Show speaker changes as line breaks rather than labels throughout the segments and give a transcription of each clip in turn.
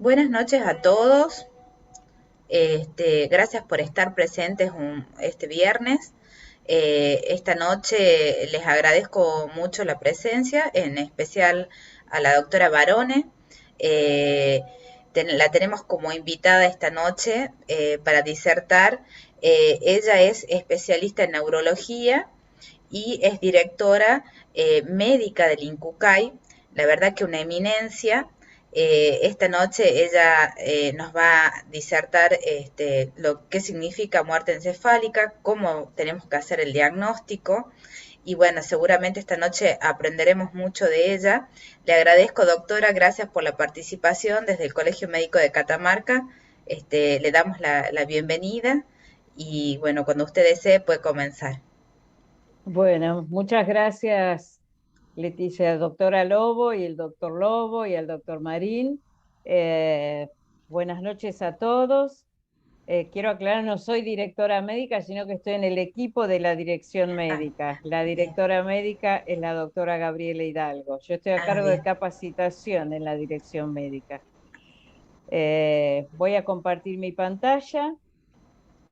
Buenas noches a todos. Gracias por estar presentes este viernes. Esta noche les agradezco mucho la presencia, en especial a la doctora Barone. Eh, la tenemos como invitada esta noche para disertar. Ella es especialista en neurología y es directora médica del INCUCAI, la verdad que una eminencia. Esta noche ella nos va a disertar lo que significa muerte encefálica, cómo tenemos que hacer el diagnóstico y bueno, seguramente esta noche aprenderemos mucho de ella. Le agradezco, doctora, gracias por la participación desde el Colegio Médico de Catamarca. Le damos la bienvenida y bueno, cuando usted desee puede comenzar.
Bueno, muchas gracias, Leticia, doctora Lobo y el doctor Lobo y el doctor Marín. Buenas noches a todos. Quiero aclarar, no soy directora médica, sino que estoy en el equipo de la dirección
Ah,
médica. La
bien.
directora médica es la doctora Gabriela Hidalgo. Yo estoy a
Ah,
cargo de
bien.
capacitación en la dirección médica. Voy a compartir mi pantalla.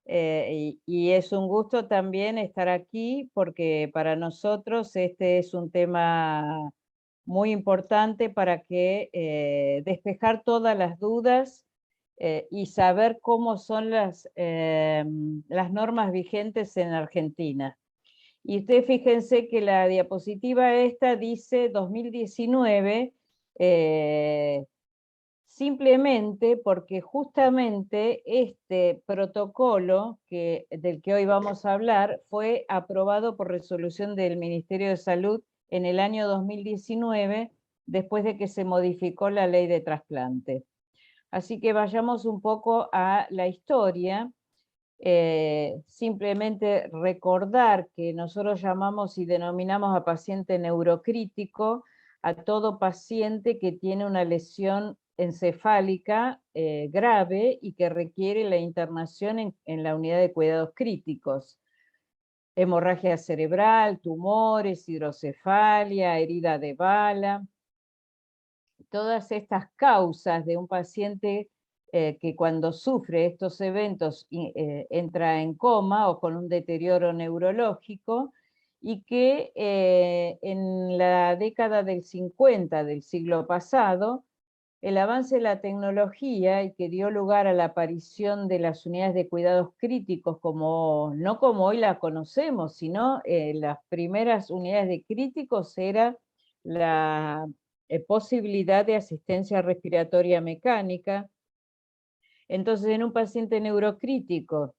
Y es un gusto también estar aquí porque para nosotros este es un tema muy importante para que despejar todas las dudas y saber cómo son las normas vigentes en Argentina. Y ustedes fíjense que la diapositiva esta dice 2019, simplemente porque justamente este protocolo del que hoy vamos a hablar fue aprobado por resolución del Ministerio de Salud en el año 2019, después de que se modificó la ley de trasplante. Así que vayamos un poco a la historia. Simplemente recordar que nosotros llamamos y denominamos a paciente neurocrítico a todo paciente que tiene una lesión encefálica grave y que requiere la internación en la unidad de cuidados críticos. Hemorragia cerebral, tumores, hidrocefalia, herida de bala. Todas estas causas de un paciente que cuando sufre estos eventos entra en coma o con un deterioro neurológico y que en la década del 50 del siglo pasado, el avance de la tecnología y que dio lugar a la aparición de las unidades de cuidados críticos, no como hoy la conocemos, sino las primeras unidades de críticos era la posibilidad de asistencia respiratoria mecánica. Entonces, en un paciente neurocrítico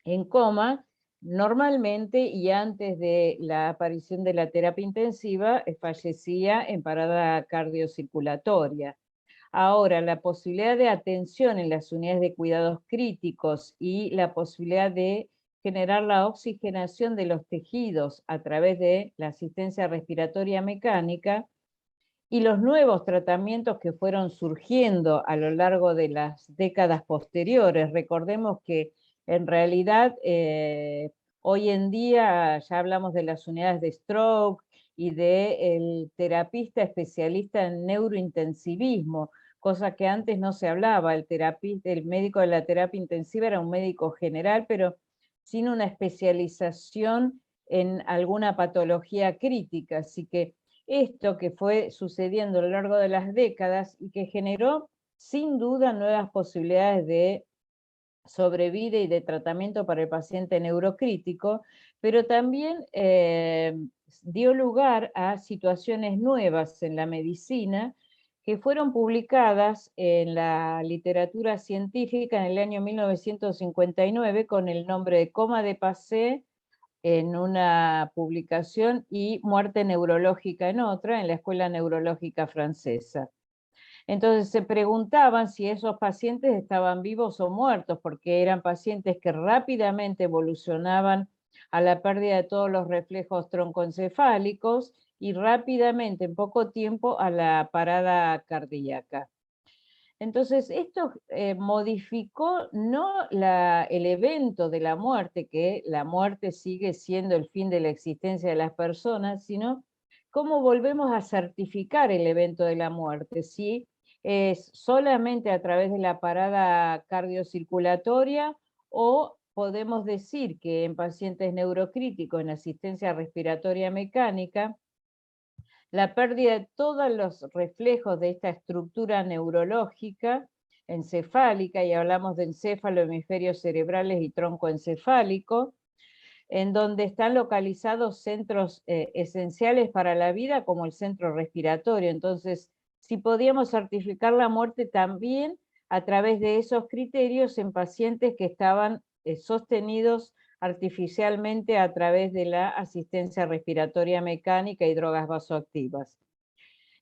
en coma, normalmente y antes de la aparición de la terapia intensiva, fallecía en parada cardiocirculatoria. Ahora, la posibilidad de atención en las unidades de cuidados críticos y la posibilidad de generar la oxigenación de los tejidos a través de la asistencia respiratoria mecánica y los nuevos tratamientos que fueron surgiendo a lo largo de las décadas posteriores. Recordemos que en realidad hoy en día ya hablamos de las unidades de stroke y del terapista especialista en neurointensivismo, cosa que antes no se hablaba. El médico de la terapia intensiva era un médico general, pero sin una especialización en alguna patología crítica. Así que esto que fue sucediendo a lo largo de las décadas y que generó sin duda nuevas posibilidades de sobrevida y de tratamiento para el paciente neurocrítico, pero también dio lugar a situaciones nuevas en la medicina que fueron publicadas en la literatura científica en el año 1959 con el nombre de coma de Passé en una publicación y muerte neurológica en otra, en la Escuela Neurológica Francesa. Entonces se preguntaban si esos pacientes estaban vivos o muertos, porque eran pacientes que rápidamente evolucionaban a la pérdida de todos los reflejos troncoencefálicos y rápidamente, en poco tiempo, a la parada cardíaca. Entonces, esto modificó no el evento de la muerte, que la muerte sigue siendo el fin de la existencia de las personas, sino cómo volvemos a certificar el evento de la muerte, si ¿Es solamente a través de la parada cardiocirculatoria o podemos decir que en pacientes neurocríticos en asistencia respiratoria mecánica, la pérdida de todos los reflejos de esta estructura neurológica encefálica, y hablamos de encéfalo, hemisferios cerebrales y tronco encefálico, en donde están localizados centros esenciales para la vida, como el centro respiratorio? Entonces, si podíamos certificar la muerte también a través de esos criterios en pacientes que estaban sostenidos artificialmente a través de la asistencia respiratoria mecánica y drogas vasoactivas.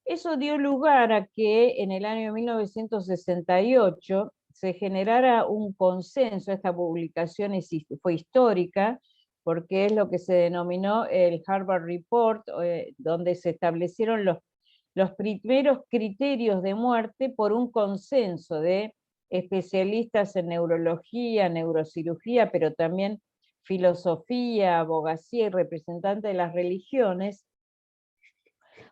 Eso dio lugar a que en el año 1968 se generara un consenso. Esta publicación fue histórica, porque es lo que se denominó el Harvard Report, donde se establecieron los primeros criterios de muerte por un consenso de especialistas en neurología, neurocirugía, pero también filosofía, abogacía y representantes de las religiones,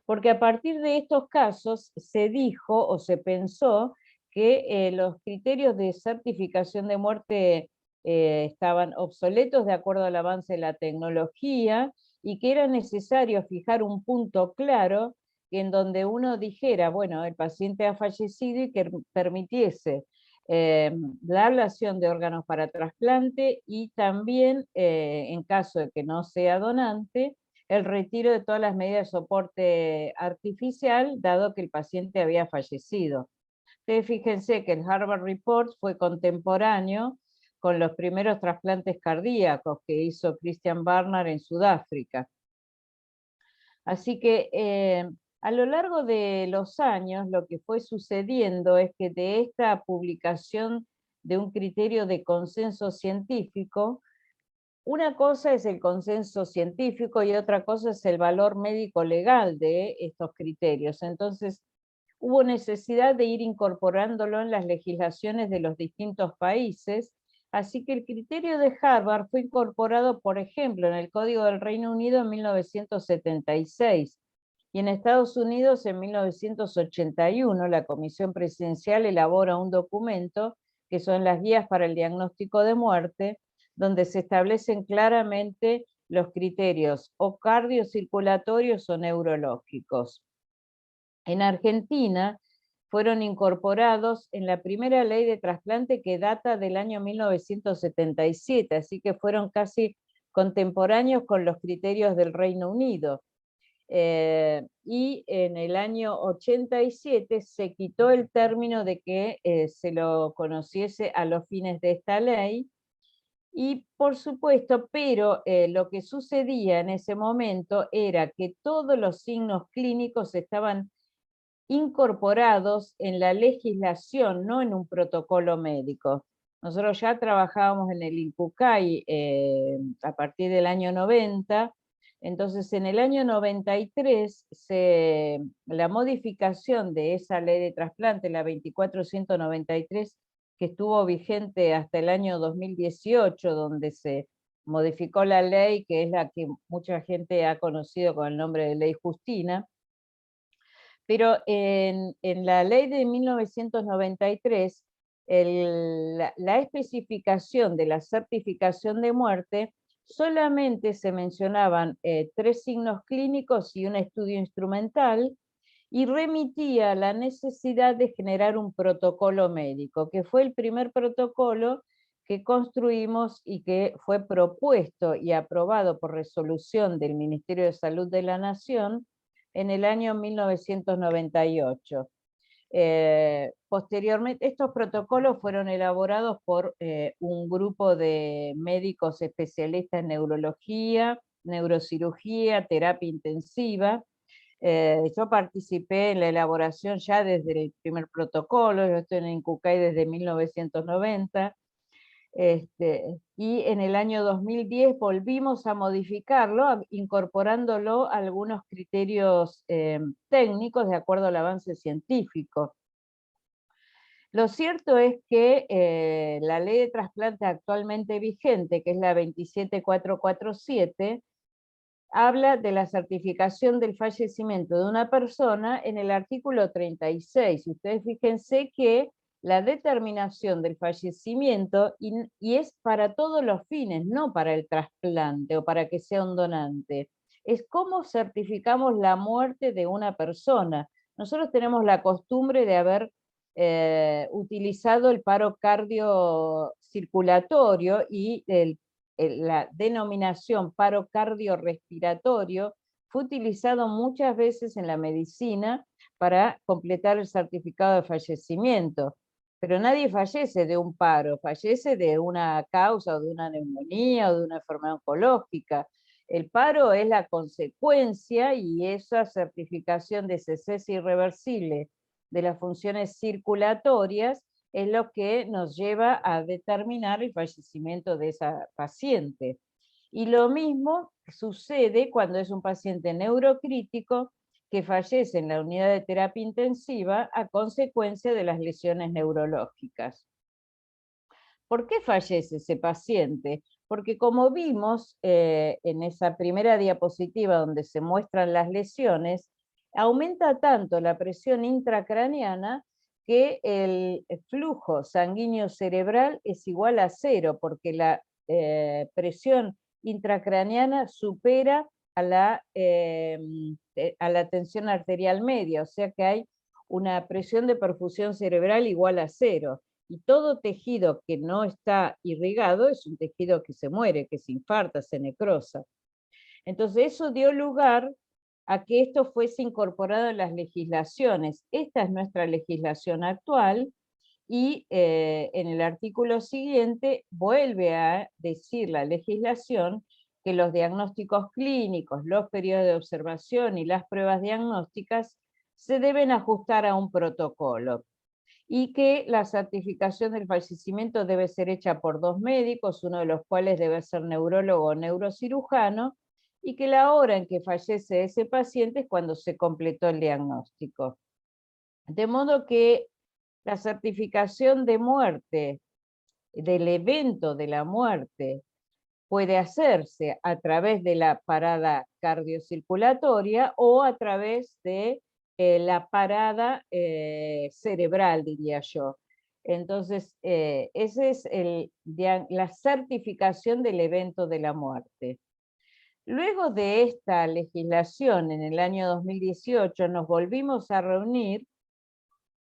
porque a partir de estos casos se dijo o se pensó que los criterios de certificación de muerte estaban obsoletos de acuerdo al avance de la tecnología, y que era necesario fijar un punto claro en donde uno dijera, bueno, el paciente ha fallecido, y que permitiese la ablación de órganos para trasplante, y también, en caso de que no sea donante, el retiro de todas las medidas de soporte artificial, dado que el paciente había fallecido. Ustedes fíjense que el Harvard Report fue contemporáneo con los primeros trasplantes cardíacos que hizo Christian Barnard en Sudáfrica. Así que a lo largo de los años, lo que fue sucediendo es que de esta publicación de un criterio de consenso científico, una cosa es el consenso científico y otra cosa es el valor médico-legal de estos criterios. Entonces, hubo necesidad de ir incorporándolo en las legislaciones de los distintos países, así que el criterio de Harvard fue incorporado, por ejemplo, en el Código del Reino Unido en 1976, y en Estados Unidos en 1981 la Comisión Presidencial elabora un documento que son las guías para el diagnóstico de muerte, donde se establecen claramente los criterios o cardiocirculatorios o neurológicos. En Argentina fueron incorporados en la primera ley de trasplante, que data del año 1977, así que fueron casi contemporáneos con los criterios del Reino Unido. Y en el año 87 se quitó el término de que se lo conociese a los fines de esta ley, y por supuesto, pero lo que sucedía en ese momento era que todos los signos clínicos estaban incorporados en la legislación, no en un protocolo médico. Nosotros ya trabajábamos en el INCUCAI a partir del año 90, entonces en el año 93 la modificación de esa ley de trasplante, la 2493, que estuvo vigente hasta el año 2018, donde se modificó la ley, que es la que mucha gente ha conocido con el nombre de Ley Justina. Pero en la ley de 1993, la especificación de la certificación de muerte, solamente se mencionaban 3 signos clínicos y un estudio instrumental, y remitía la necesidad de generar un protocolo médico, que fue el primer protocolo que construimos y que fue propuesto y aprobado por resolución del Ministerio de Salud de la Nación en el año 1998. Posteriormente, estos protocolos fueron elaborados por un grupo de médicos especialistas en neurología, neurocirugía, terapia intensiva. Yo participé en la elaboración ya desde el primer protocolo. Yo estoy en INCUCAI desde 1990. Y en el año 2010 volvimos a modificarlo, incorporándolo a algunos criterios técnicos de acuerdo al avance científico. Lo cierto es que la ley de trasplante actualmente vigente, que es la 27447, habla de la certificación del fallecimiento de una persona en el artículo 36. Ustedes fíjense que la determinación del fallecimiento, y es para todos los fines, no para el trasplante o para que sea un donante, es cómo certificamos la muerte de una persona. Nosotros tenemos la costumbre de haber utilizado el paro cardiocirculatorio y la denominación paro cardiorrespiratorio fue utilizado muchas veces en la medicina para completar el certificado de fallecimiento. Pero nadie fallece de un paro, fallece de una causa o de una neumonía o de una enfermedad oncológica. El paro es la consecuencia, y esa certificación de cese irreversible de las funciones circulatorias es lo que nos lleva a determinar el fallecimiento de esa paciente. Y lo mismo sucede cuando es un paciente neurocrítico que fallece en la unidad de terapia intensiva a consecuencia de las lesiones neurológicas. ¿Por qué fallece ese paciente? Porque como vimos en esa primera diapositiva donde se muestran las lesiones, aumenta tanto la presión intracraneana que el flujo sanguíneo cerebral es igual a 0, porque la presión intracraneana supera a la tensión arterial media, o sea que hay una presión de perfusión cerebral igual a 0. Y todo tejido que no está irrigado es un tejido que se muere, que se infarta, se necrosa. Entonces eso dio lugar a que esto fuese incorporado en las legislaciones. Esta es nuestra legislación actual, y en el artículo siguiente vuelve a decir la legislación que los diagnósticos clínicos, los periodos de observación y las pruebas diagnósticas se deben ajustar a un protocolo, y que la certificación del fallecimiento debe ser hecha por 2 médicos, uno de los cuales debe ser neurólogo o neurocirujano, y que la hora en que fallece ese paciente es cuando se completó el diagnóstico. De modo que la certificación de muerte, del evento de la muerte, puede hacerse a través de la parada cardiocirculatoria o a través de la parada cerebral, diría yo. Entonces, esa es la certificación del evento de la muerte. Luego de esta legislación, en el año 2018, nos volvimos a reunir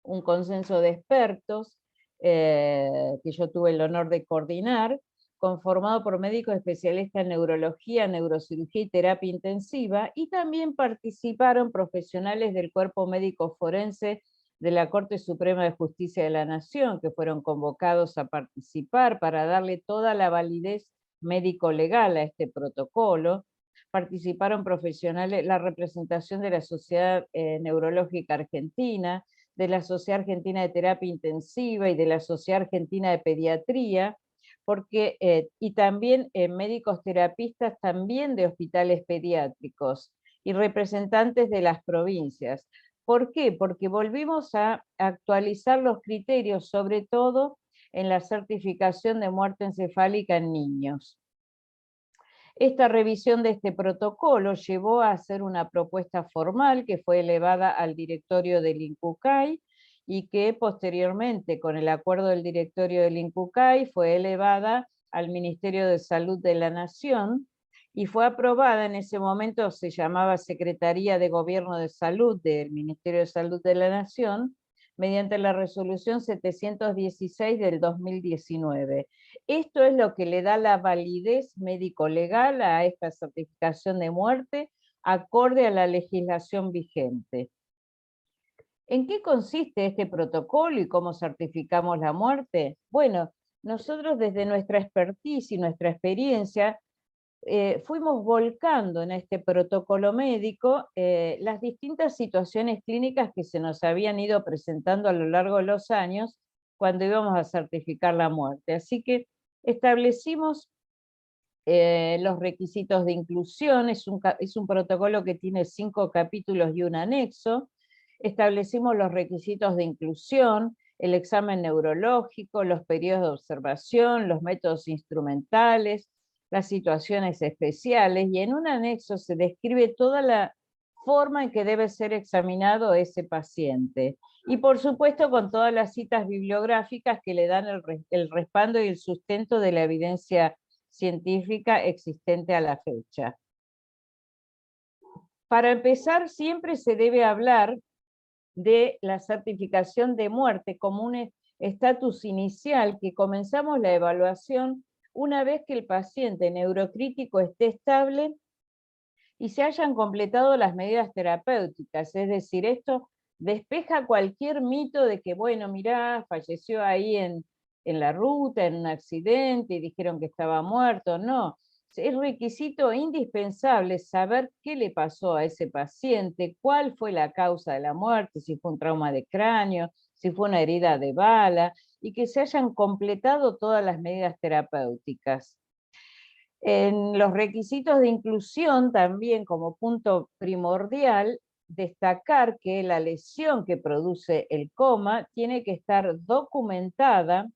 un consenso de expertos que yo tuve el honor de coordinar, conformado por médicos especialistas en neurología, neurocirugía y terapia intensiva, y también participaron profesionales del cuerpo médico forense de la Corte Suprema de Justicia de la Nación, que fueron convocados a participar para darle toda la validez médico-legal a este protocolo. Participaron profesionales, la representación de la Sociedad Neurológica Argentina, de la Sociedad Argentina de Terapia Intensiva y de la Sociedad Argentina de Pediatría, porque, y también médicos terapistas también de hospitales pediátricos y representantes de las provincias. ¿Por qué? Porque volvimos a actualizar los criterios, sobre todo en la certificación de muerte encefálica en niños. Esta revisión de este protocolo llevó a hacer una propuesta formal que fue elevada al directorio del INCUCAI, y que posteriormente, con el acuerdo del directorio del INCUCAI, fue elevada al Ministerio de Salud de la Nación, y fue aprobada. En ese momento se llamaba Secretaría de Gobierno de Salud del Ministerio de Salud de la Nación, mediante la resolución 716 del 2019. Esto es lo que le da la validez médico-legal a esta certificación de muerte, acorde a la legislación vigente. ¿En qué consiste este protocolo y cómo certificamos la muerte? Bueno, nosotros desde nuestra expertise y nuestra experiencia fuimos volcando en este protocolo médico las distintas situaciones clínicas que se nos habían ido presentando a lo largo de los años cuando íbamos a certificar la muerte. Así que establecimos los requisitos de inclusión. Es un protocolo que tiene 5 capítulos y un anexo. Establecimos los requisitos de inclusión, el examen neurológico, los periodos de observación, los métodos instrumentales, las situaciones especiales, y en un anexo se describe toda la forma en que debe ser examinado ese paciente. Y por supuesto con todas las citas bibliográficas que le dan el respaldo y el sustento de la evidencia científica existente a la fecha. Para empezar, siempre se debe hablar de la certificación de muerte como un estatus inicial, que comenzamos la evaluación una vez que el paciente neurocrítico esté estable y se hayan completado las medidas terapéuticas. Es decir, esto despeja cualquier mito de que, bueno, mirá, falleció ahí en la ruta, en un accidente, y dijeron que estaba muerto. No, es requisito indispensable saber qué le pasó a ese paciente, cuál fue la causa de la muerte, si fue un trauma de cráneo, si fue una herida de bala, y que se hayan completado todas las medidas terapéuticas. En los requisitos de inclusión también, como punto primordial, destacar que la lesión que produce el coma tiene que estar documentada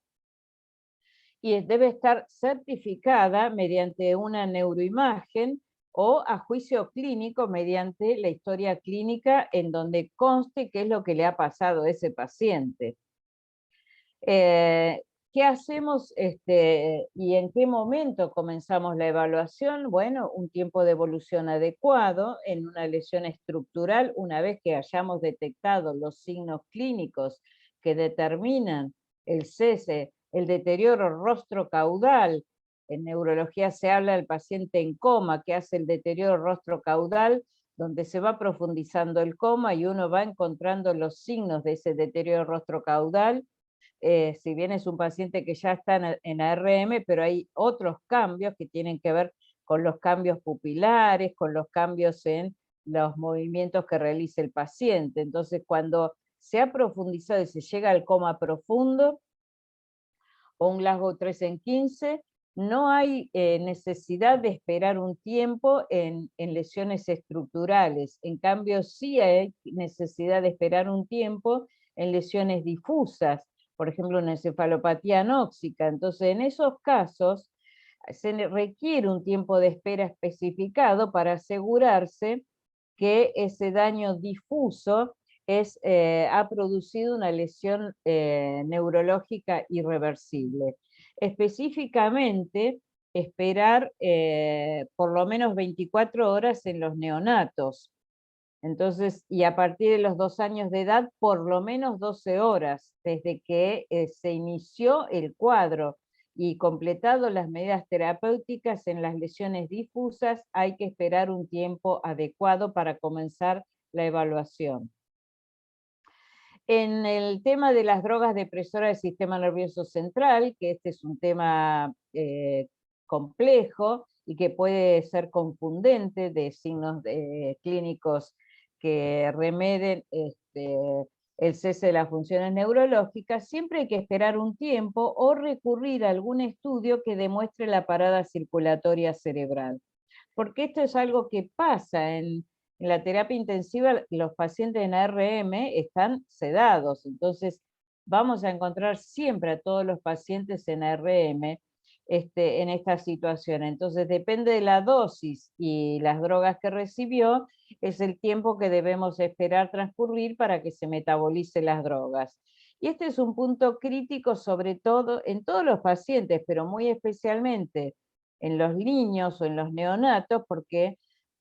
y debe estar certificada mediante una neuroimagen o a juicio clínico mediante la historia clínica en donde conste qué es lo que le ha pasado a ese paciente. ¿Qué hacemos y en qué momento comenzamos la evaluación? Bueno, un tiempo de evolución adecuado en una lesión estructural, una vez que hayamos detectado los signos clínicos que determinan el cese, el deterioro rostro-caudal. En neurología se habla del paciente en coma, que hace el deterioro rostro-caudal, donde se va profundizando el coma y uno va encontrando los signos de ese deterioro rostro-caudal. Si bien es un paciente que ya está en ARM, pero hay otros cambios que tienen que ver con los cambios pupilares, con los cambios en los movimientos que realiza el paciente. Entonces, cuando se ha profundizado y se llega al coma profundo, o un Glasgow 3 en 15, no hay necesidad de esperar un tiempo en lesiones estructurales. En cambio, sí hay necesidad de esperar un tiempo en lesiones difusas, por ejemplo, una encefalopatía anóxica. Entonces, en esos casos, se requiere un tiempo de espera especificado para asegurarse que ese daño difuso ha producido una lesión neurológica irreversible. Específicamente, esperar por lo menos 24 horas en los neonatos. Entonces, y a partir de los 2 años de edad, por lo menos 12 horas, desde que se inició el cuadro y completado las medidas terapéuticas en las lesiones difusas, hay que esperar un tiempo adecuado para comenzar la evaluación. En el tema de las drogas depresoras del sistema nervioso central, que este es un tema complejo y que puede ser confundente de signos clínicos que remeden el cese de las funciones neurológicas, siempre hay que esperar un tiempo o recurrir a algún estudio que demuestre la parada circulatoria cerebral. Porque esto es algo que pasa en la terapia intensiva. Los pacientes en ARM están sedados, entonces vamos a encontrar siempre a todos los pacientes en ARM en esta situación. Entonces depende de la dosis y las drogas que recibió, es el tiempo que debemos esperar transcurrir para que se metabolicen las drogas. Y este es un punto crítico sobre todo en todos los pacientes, pero muy especialmente en los niños o en los neonatos, porque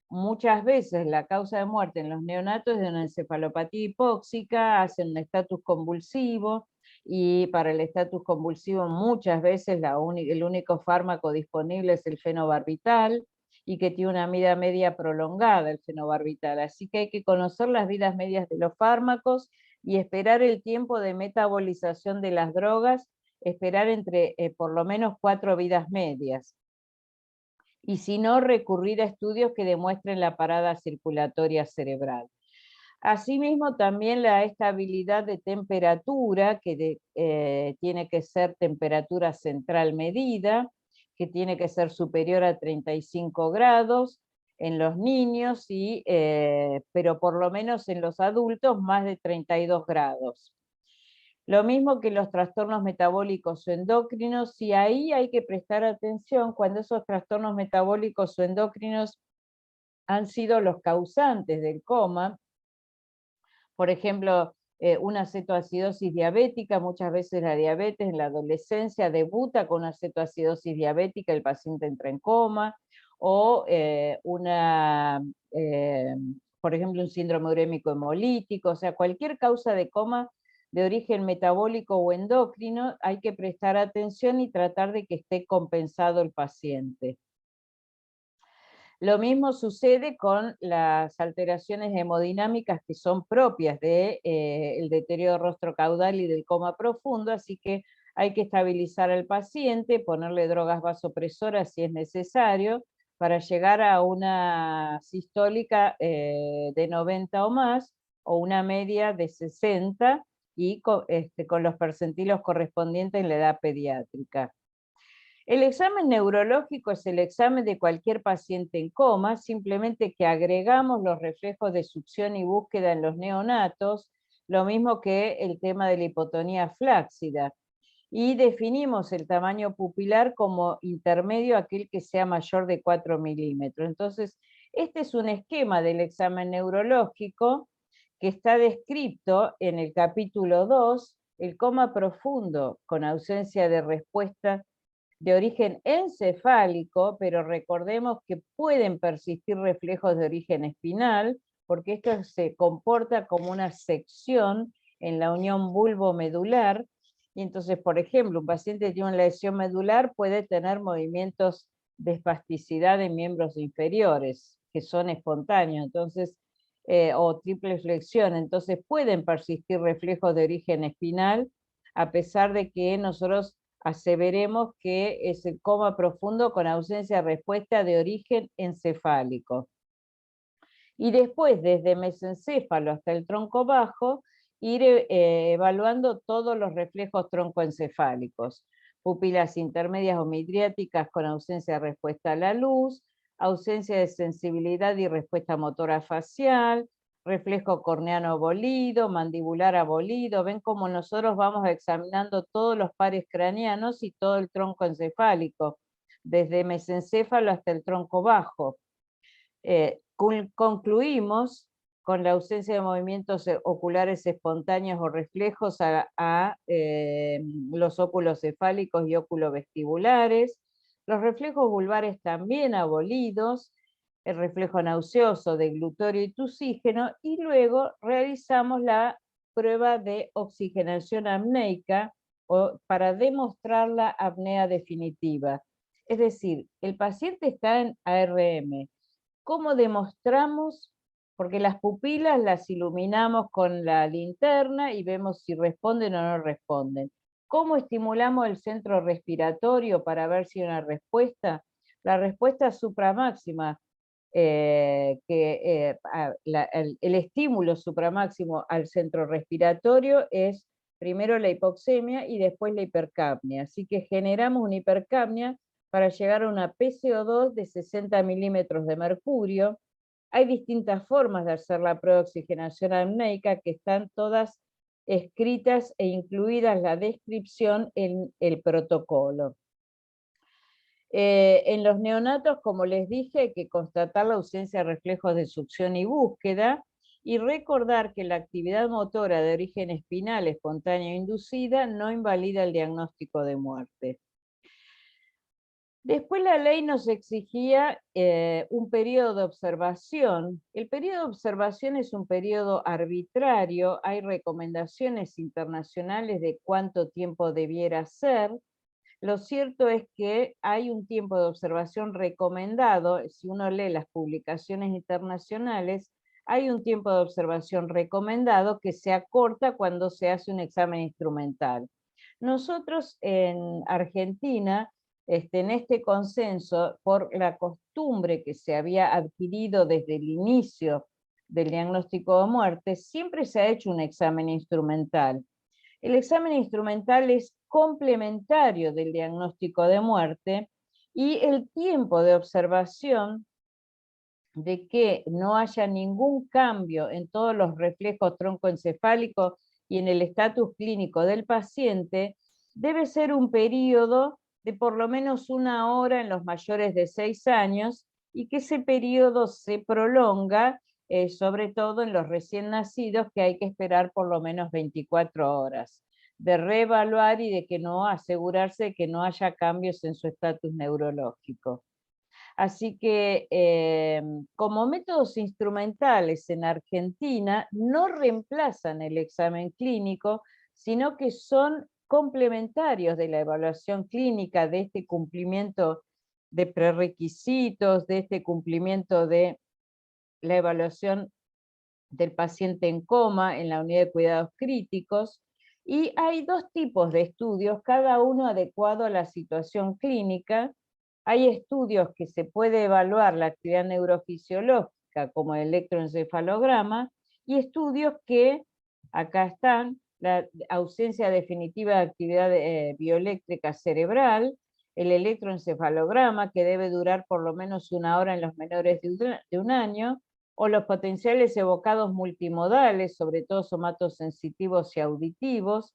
muchas veces la causa de muerte en los neonatos es de una encefalopatía hipóxica, hacen un estatus convulsivo, y para el estatus convulsivo muchas veces el único fármaco disponible es el fenobarbital, y que tiene una vida media prolongada el fenobarbital. Así que hay que conocer las vidas medias de los fármacos y esperar el tiempo de metabolización de las drogas, esperar entre por lo menos 4 vidas medias. Y si no, recurrir a estudios que demuestren la parada circulatoria cerebral. Asimismo, también la estabilidad de temperatura, que tiene que ser temperatura central medida, que tiene que ser superior a 35 grados en los niños, pero por lo menos en los adultos más de 32 grados. Lo mismo que los trastornos metabólicos o endocrinos, y ahí hay que prestar atención cuando esos trastornos metabólicos o endocrinos han sido los causantes del coma. Por ejemplo, una cetoacidosis diabética, muchas veces la diabetes en la adolescencia debuta con una cetoacidosis diabética, el paciente entra en coma, o por ejemplo, un síndrome urémico hemolítico, o sea, cualquier causa de coma de origen metabólico o endocrino, hay que prestar atención y tratar de que esté compensado el paciente. Lo mismo sucede con las alteraciones hemodinámicas que son propias del deterioro rostrocaudal y del coma profundo, así que hay que estabilizar al paciente, ponerle drogas vasopresoras si es necesario, para llegar a una sistólica de 90 o más, o una media de 60, y con los percentilos correspondientes en la edad pediátrica. El examen neurológico es el examen de cualquier paciente en coma, simplemente que agregamos los reflejos de succión y búsqueda en los neonatos, lo mismo que el tema de la hipotonía flácida. Y definimos el tamaño pupilar como intermedio, aquel que sea mayor de 4 milímetros. Entonces, este es un esquema del examen neurológico que está descrito en el capítulo 2, el coma profundo con ausencia de respuesta de origen encefálico, pero recordemos que pueden persistir reflejos de origen espinal, porque esto se comporta como una sección en la unión bulbo-medular, y entonces, por ejemplo, un paciente que tiene una lesión medular puede tener movimientos de espasticidad en miembros inferiores, que son espontáneos, entonces, o triple flexión, entonces pueden persistir reflejos de origen espinal, a pesar de que nosotros aseveremos que es el coma profundo con ausencia de respuesta de origen encefálico. Y después, desde mesencéfalo hasta el tronco bajo, ir evaluando todos los reflejos troncoencefálicos. Pupilas intermedias o midriáticas con ausencia de respuesta a la luz, ausencia de sensibilidad y respuesta motora facial, reflejo corneano abolido, mandibular abolido. Ven cómo nosotros vamos examinando todos los pares craneanos y todo el tronco encefálico, desde mesencéfalo hasta el tronco bajo. Concluimos con la ausencia de movimientos oculares espontáneos o reflejos a los óculos cefálicos y óculo-vestibulares, los reflejos vulvares también abolidos, el reflejo nauseoso de glutorio y tusígeno, y luego realizamos la prueba de oxigenación apneica para demostrar la apnea definitiva. Es decir, el paciente está en ARM. ¿Cómo demostramos? Porque las pupilas las iluminamos con la linterna y vemos si responden o no responden. ¿Cómo estimulamos el centro respiratorio para ver si hay una respuesta? La respuesta supramáxima, el estímulo supramáximo al centro respiratorio es primero la hipoxemia y después la hipercapnia. Así que generamos una hipercapnia para llegar a una PCO2 de 60 milímetros de mercurio. Hay distintas formas de hacer la prueba de oxigenación apneica que están todas escritas e incluidas la descripción en el protocolo. En los neonatos, como les dije, hay que constatar la ausencia de reflejos de succión y búsqueda, y recordar que la actividad motora de origen espinal espontánea o inducida no invalida el diagnóstico de muerte. Después la ley nos exigía un periodo de observación. El periodo de observación es un periodo arbitrario, hay recomendaciones internacionales de cuánto tiempo debiera ser. Lo cierto es que hay un tiempo de observación recomendado, si uno lee las publicaciones internacionales, hay un tiempo de observación recomendado que se acorta cuando se hace un examen instrumental. Nosotros en Argentina, en este consenso, por la costumbre que se había adquirido desde el inicio del diagnóstico de muerte, siempre se ha hecho un examen instrumental. El examen instrumental es complementario del diagnóstico de muerte, y el tiempo de observación de que no haya ningún cambio en todos los reflejos troncoencefálicos y en el estatus clínico del paciente, debe ser un periodo de por lo menos 1 hora en los mayores de 6 años y que ese periodo se prolonga, sobre todo en los recién nacidos, que hay que esperar por lo menos 24 horas, de reevaluar y de que no asegurarse de que no haya cambios en su estatus neurológico. Así que como métodos instrumentales en Argentina no reemplazan el examen clínico, sino que son complementarios de la evaluación clínica, de este cumplimiento de prerequisitos, de este cumplimiento de la evaluación del paciente en coma en la unidad de cuidados críticos. Y hay 2 tipos de estudios, cada uno adecuado a la situación clínica. Hay estudios que se puede evaluar la actividad neurofisiológica como el electroencefalograma y estudios que, acá están, la ausencia definitiva de actividad bioeléctrica cerebral, el electroencefalograma que debe durar por lo menos 1 hora en los menores de un año, o los potenciales evocados multimodales, sobre todo somatosensitivos y auditivos,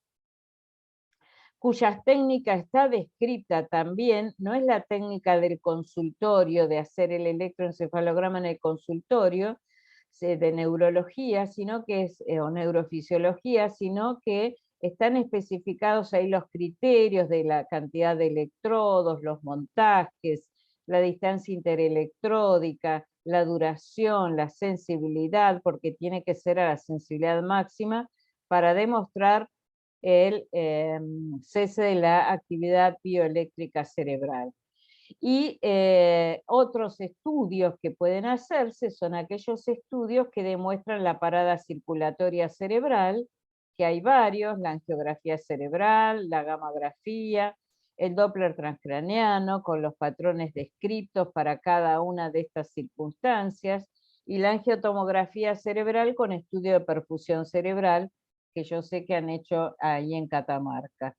cuyas técnicas está descrita también, no es la técnica del consultorio, de hacer el electroencefalograma en el consultorio de neurología, sino que es, o neurofisiología, sino que están especificados ahí los criterios de la cantidad de electrodos, los montajes, la distancia interelectródica, la duración, la sensibilidad, porque tiene que ser a la sensibilidad máxima para demostrar el cese de la actividad bioeléctrica cerebral. Y otros estudios que pueden hacerse son aquellos estudios que demuestran la parada circulatoria cerebral, que hay varios: la angiografía cerebral, la gamografía, el Doppler transcraneano con los patrones descritos para cada una de estas circunstancias, y la angiotomografía cerebral con estudio de perfusión cerebral, que yo sé que han hecho ahí en Catamarca.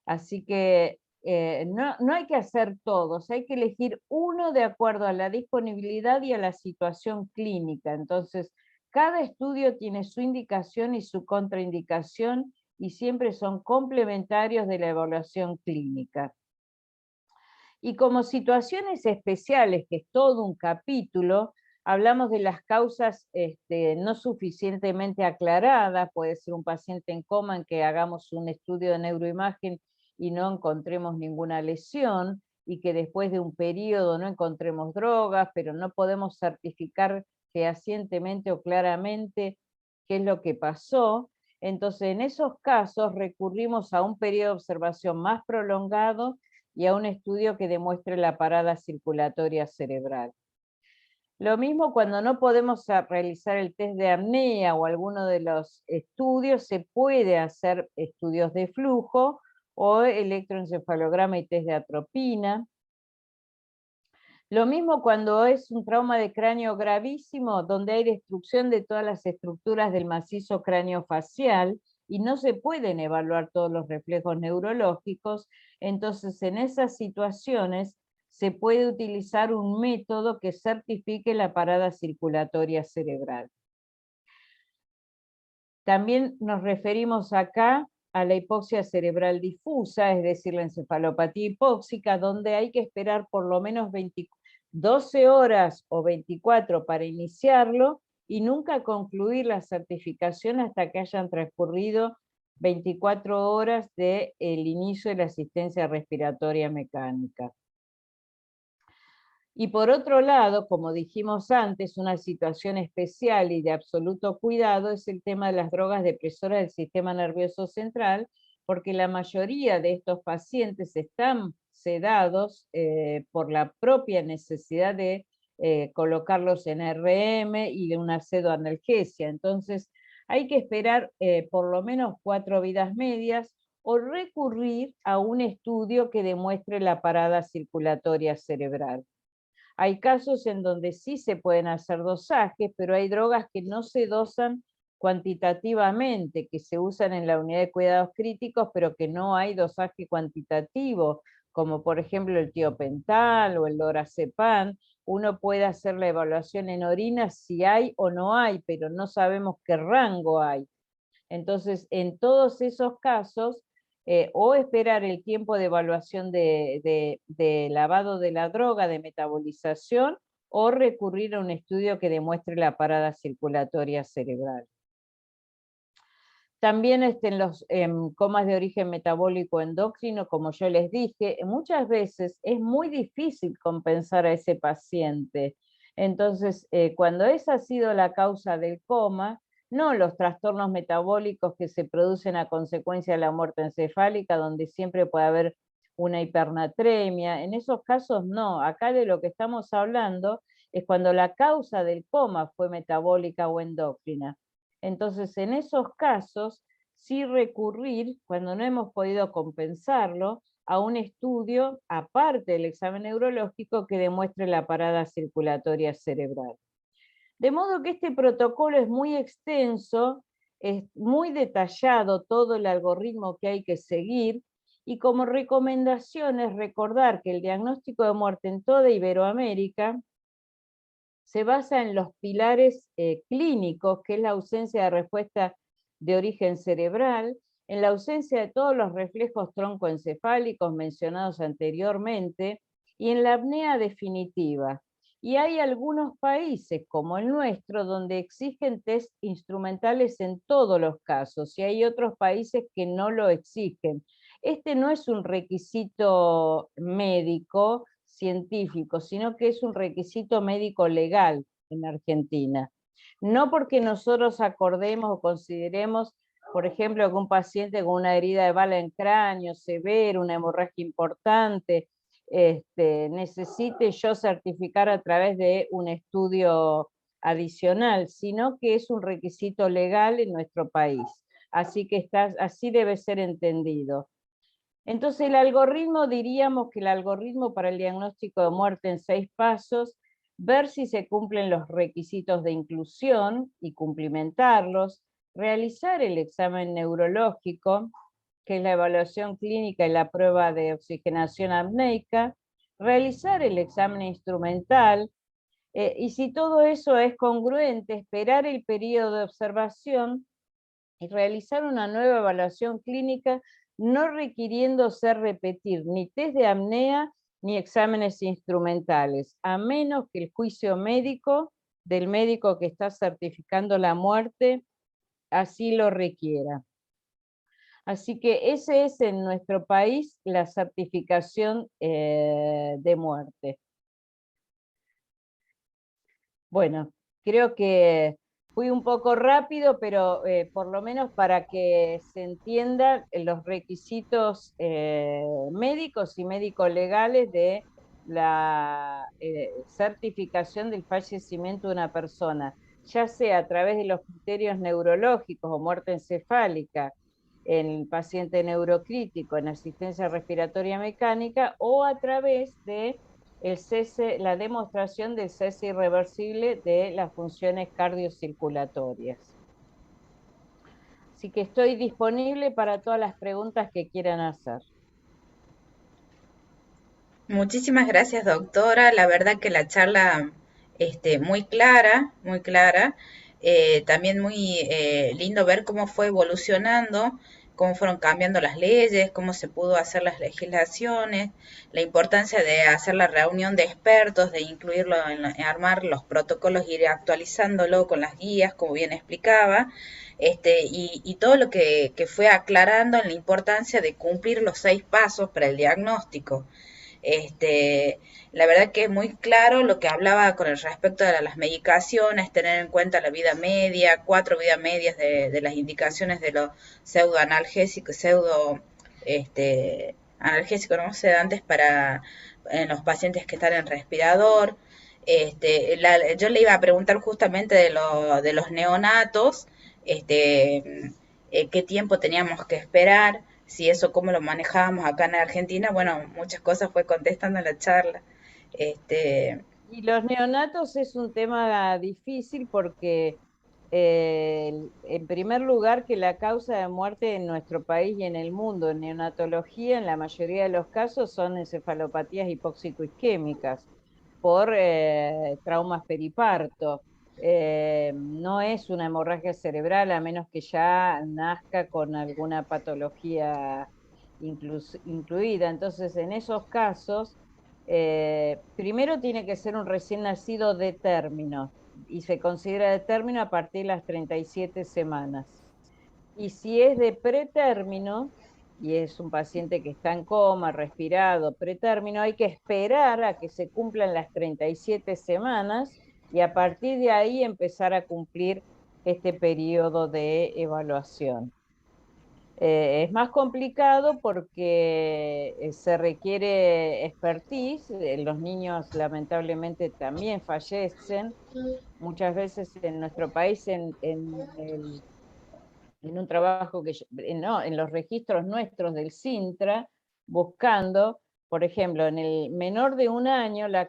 Así que no hay que hacer todos, hay que elegir uno de acuerdo a la disponibilidad y a la situación clínica. Entonces, cada estudio tiene su indicación y su contraindicación y siempre son complementarios de la evaluación clínica. Y como situaciones especiales, que es todo un capítulo, hablamos de las causas no suficientemente aclaradas. Puede ser un paciente en coma en que hagamos un estudio de neuroimagen y no encontremos ninguna lesión, y que después de un periodo no encontremos drogas, pero no podemos certificar fehacientemente o claramente qué es lo que pasó. Entonces, en esos casos recurrimos a un periodo de observación más prolongado y a un estudio que demuestre la parada circulatoria cerebral. Lo mismo cuando no podemos realizar el test de apnea o alguno de los estudios, se puede hacer estudios de flujo o electroencefalograma y test de atropina. Lo mismo cuando es un trauma de cráneo gravísimo, donde hay destrucción de todas las estructuras del macizo craneofacial y no se pueden evaluar todos los reflejos neurológicos. Entonces, en esas situaciones se puede utilizar un método que certifique la parada circulatoria cerebral. También nos referimos acá a la hipoxia cerebral difusa, es decir, la encefalopatía hipóxica, donde hay que esperar por lo menos 12 horas o 24 para iniciarlo y nunca concluir la certificación hasta que hayan transcurrido 24 horas del inicio de la asistencia respiratoria mecánica. Y por otro lado, como dijimos antes, una situación especial y de absoluto cuidado es el tema de las drogas depresoras del sistema nervioso central, porque la mayoría de estos pacientes están sedados por la propia necesidad de colocarlos en RM y de una pseudoanalgesia. Entonces, hay que esperar por lo menos 4 vidas medias o recurrir a un estudio que demuestre la parada circulatoria cerebral. Hay casos en donde sí se pueden hacer dosajes, pero hay drogas que no se dosan cuantitativamente, que se usan en la unidad de cuidados críticos, pero que no hay dosaje cuantitativo, como por ejemplo el tiopental o el lorazepam. Uno puede hacer la evaluación en orina si hay o no hay, pero no sabemos qué rango hay. Entonces, en todos esos casos, o esperar el tiempo de evaluación de lavado de la droga, de metabolización, o recurrir a un estudio que demuestre la parada circulatoria cerebral. También en los comas de origen metabólico endocrino, como yo les dije, muchas veces es muy difícil compensar a ese paciente. Entonces, cuando esa ha sido la causa del coma, no los trastornos metabólicos que se producen a consecuencia de la muerte encefálica, donde siempre puede haber una hipernatremia, en esos casos no. Acá de lo que estamos hablando es cuando la causa del coma fue metabólica o endocrina. Entonces, en esos casos, sí recurrir, cuando no hemos podido compensarlo, a un estudio, aparte del examen neurológico, que demuestre la parada circulatoria cerebral. De modo que este protocolo es muy extenso, es muy detallado todo el algoritmo que hay que seguir, y como recomendación es recordar que el diagnóstico de muerte en toda Iberoamérica se basa en los pilares clínicos, que es la ausencia de respuesta de origen cerebral, en la ausencia de todos los reflejos troncoencefálicos mencionados anteriormente, y en la apnea definitiva. Y hay algunos países, como el nuestro, donde exigen test instrumentales en todos los casos, y hay otros países que no lo exigen. Este no es un requisito médico, científico, sino que es un requisito médico legal en Argentina. No porque nosotros acordemos o consideremos, por ejemplo, que un paciente con una herida de bala en cráneo severa, una hemorragia importante, necesite yo certificar a través de un estudio adicional, sino que es un requisito legal en nuestro país. Así que así debe ser entendido. Entonces el algoritmo, diríamos que el algoritmo para el diagnóstico de muerte en 6 pasos, ver si se cumplen los requisitos de inclusión y cumplimentarlos, realizar el examen neurológico, que es la evaluación clínica y la prueba de oxigenación apneica, realizar el examen instrumental, y si todo eso es congruente, esperar el periodo de observación y realizar una nueva evaluación clínica, no requiriéndose repetir ni test de apnea ni exámenes instrumentales, a menos que el juicio médico del médico que está certificando la muerte así lo requiera. Así que ese es en nuestro país la certificación de muerte. Bueno, creo que fui un poco rápido, pero por lo menos para que se entiendan los requisitos médicos y médico-legales de la certificación del fallecimiento de una persona, ya sea a través de los criterios neurológicos o muerte encefálica en el paciente neurocrítico en asistencia respiratoria mecánica, o a través de la demostración del cese irreversible de las funciones cardiocirculatorias. Así que estoy disponible para todas las preguntas que quieran hacer.
Muchísimas gracias, doctora. La verdad que la charla, muy clara, muy clara. También muy lindo ver cómo fue evolucionando, cómo fueron cambiando las leyes, cómo se pudo hacer las legislaciones, la importancia de hacer la reunión de expertos, de incluirlo en armar los protocolos, ir actualizándolo con las guías, como bien explicaba. Y todo lo que fue aclarando en la importancia de cumplir los 6 pasos para el diagnóstico. La verdad que es muy claro lo que hablaba con el respecto de las medicaciones, tener en cuenta la vida media, 4 vidas medias de las indicaciones de los pseudoanalgésicos, analgésicos no sedantes para en los pacientes que están en respirador. Yo le iba a preguntar justamente de los neonatos, qué tiempo teníamos que esperar, si eso cómo lo manejábamos acá en Argentina. Bueno, muchas cosas fue contestando en la charla. Este,
Y los neonatos es un tema difícil porque, en primer lugar, que la causa de muerte en nuestro país y en el mundo en neonatología, en la mayoría de los casos, son encefalopatías hipóxico-isquémicas por traumas periparto. no es una hemorragia cerebral a menos que ya nazca con alguna patología incluida. Entonces, en esos casos, primero tiene que ser un recién nacido de término y se considera de término a partir de las 37 semanas. Y si es de pretérmino y es un paciente que está en coma, respirado, pretérmino, hay que esperar a que se cumplan las 37 semanas y a partir de ahí empezar a cumplir este periodo de evaluación. Es más complicado porque se requiere expertise, los niños lamentablemente también fallecen, muchas veces en nuestro país en un trabajo que no, en los registros nuestros del Sintra, buscando, por ejemplo, en el menor de un año, las